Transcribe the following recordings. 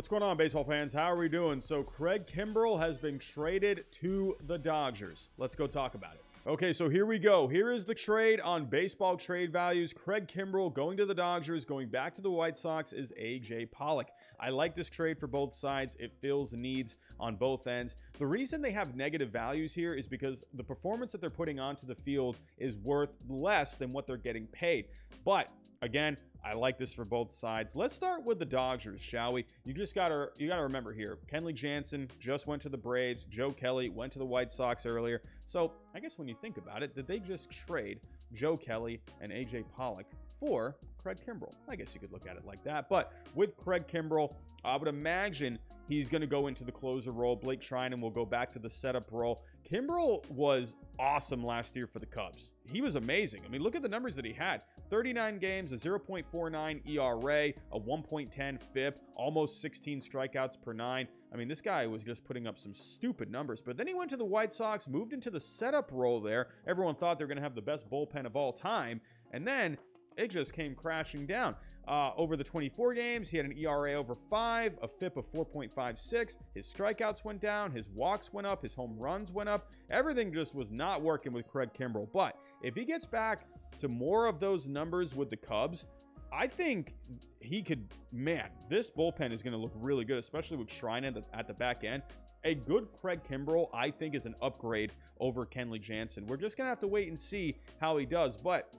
What's going on, baseball fans? How are we doing? So Craig Kimbrel has been traded to the Dodgers. Let's go talk about it. Okay, so here we go. Here is the trade on baseball trade values. Craig Kimbrel going to the Dodgers, going back to the White Sox is AJ Pollock. I like this trade for both sides. It fills needs on both ends. The reason they have negative values here is because the performance that they're putting onto the field is worth less than what they're getting paid. But again, I like this for both sides. Let's start with the Dodgers, shall we? You gotta remember here, Kenley Jansen just went to the Braves. Joe Kelly went to the White Sox earlier. So I guess when you think about it, did they just trade Joe Kelly and AJ Pollock for Craig Kimbrel? I guess you could look at it like that. But with Craig Kimbrel, I would imagine he's going to go into the closer role. Blake Trinan will go back to the setup role. Kimbrel was awesome last year for the Cubs. He was amazing. I mean, look at the numbers that he had. 39 games, a 0.49 ERA, a 1.10 FIP, almost 16 strikeouts per nine. I mean, this guy was just putting up some stupid numbers. But then he went to the White Sox, moved into the setup role there. Everyone thought they were going to have the best bullpen of all time. And then it just came crashing down. Over the 24 games, he had an ERA over 5, a FIP of 4.56. His strikeouts went down, his walks went up, his home runs went up. Everything just was not working with Craig Kimbrel. But if he gets back to more of those numbers with the Cubs, I think he could, man, this bullpen is going to look really good, especially with Trinan at the back end. A good Craig Kimbrel, I think, is an upgrade over Kenley Jansen. We're just going to have to wait and see how he does. But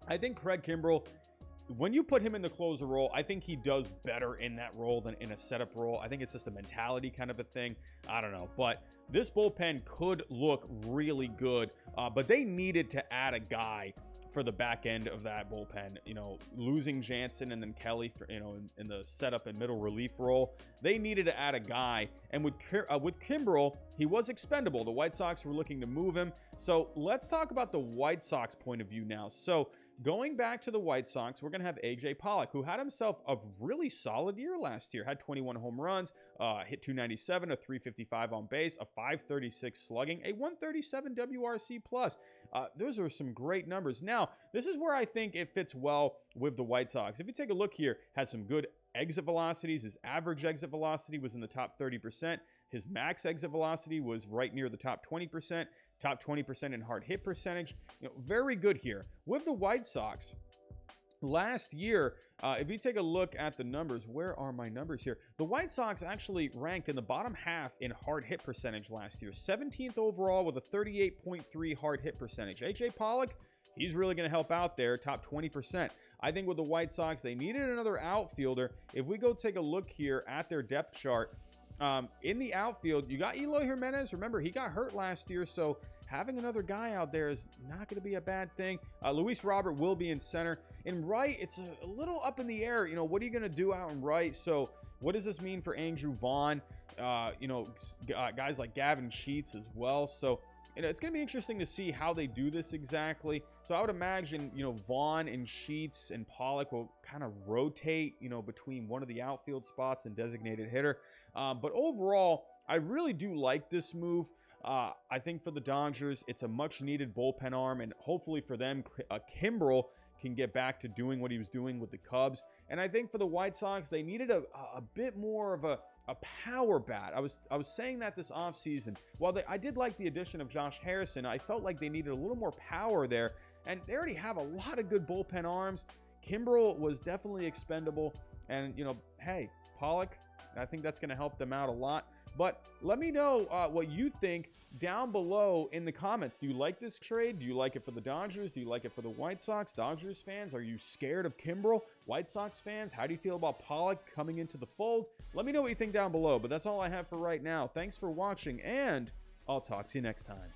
I think Craig Kimbrel, when you put him in the closer role, I think he does better in that role than in a setup role. I think it's just a mentality kind of a thing. I don't know. But this bullpen could look really good. But they needed to add a guy for the back end of that bullpen. You know, losing Jansen and then Kelly for, in the setup and middle relief role, they needed to add a guy. And with Kimbrel, he was expendable. The White Sox were looking to move him. So let's talk about the White Sox point of view now. So going back to the White Sox, we're going to have AJ Pollock, who had himself a really solid year last year. Had 21 home runs, hit 297, a 355 on base, a 536 slugging, a 137 WRC plus. Those are some great numbers. Now, this is where I think it fits well with the White Sox. If you take a look here, has some good exit velocities. His average exit velocity was in the top 30%. His max exit velocity was right near the top 20%. Top 20% in hard hit percentage. Very good here. With the White Sox, last year, if you take a look at the numbers, where are my numbers here? The White Sox actually ranked in the bottom half in hard hit percentage last year. 17th overall with a 38.3 hard hit percentage. AJ Pollock, he's really going to help out there, top 20%. I think with the White Sox, they needed another outfielder. If we go take a look here at their depth chart, in the outfield, you got Eloy Jimenez. Remember, he got hurt last year, so having another guy out there is not going to be a bad thing. Luis Robert will be in center. In right, it's a little up in the air. What are you going to do out in right? So what does this mean for Andrew Vaughn? Guys like Gavin Sheets as well. So it's going to be interesting to see how they do this exactly. So I would imagine, Vaughn and Sheets and Pollock will kind of rotate, between one of the outfield spots and designated hitter. But overall, I really do like this move. I think for the Dodgers, it's a much needed bullpen arm, and hopefully for them, Kimbrel can get back to doing what he was doing with the Cubs. And I think for the White Sox, they needed a bit more of a power bat. I was saying that this offseason. While I did like the addition of Josh Harrison, I felt like they needed a little more power there. And they already have a lot of good bullpen arms. Kimbrel was definitely expendable. And, hey, Pollock, I think that's going to help them out a lot. But let me know what you think down below in the comments. Do you like this trade? Do you like it for the Dodgers? Do you like it for the White Sox? Dodgers fans, are you scared of Kimbrel? White Sox fans, how do you feel about Pollock coming into the fold? Let me know what you think down below. But that's all I have for right now. Thanks for watching, and I'll talk to you next time.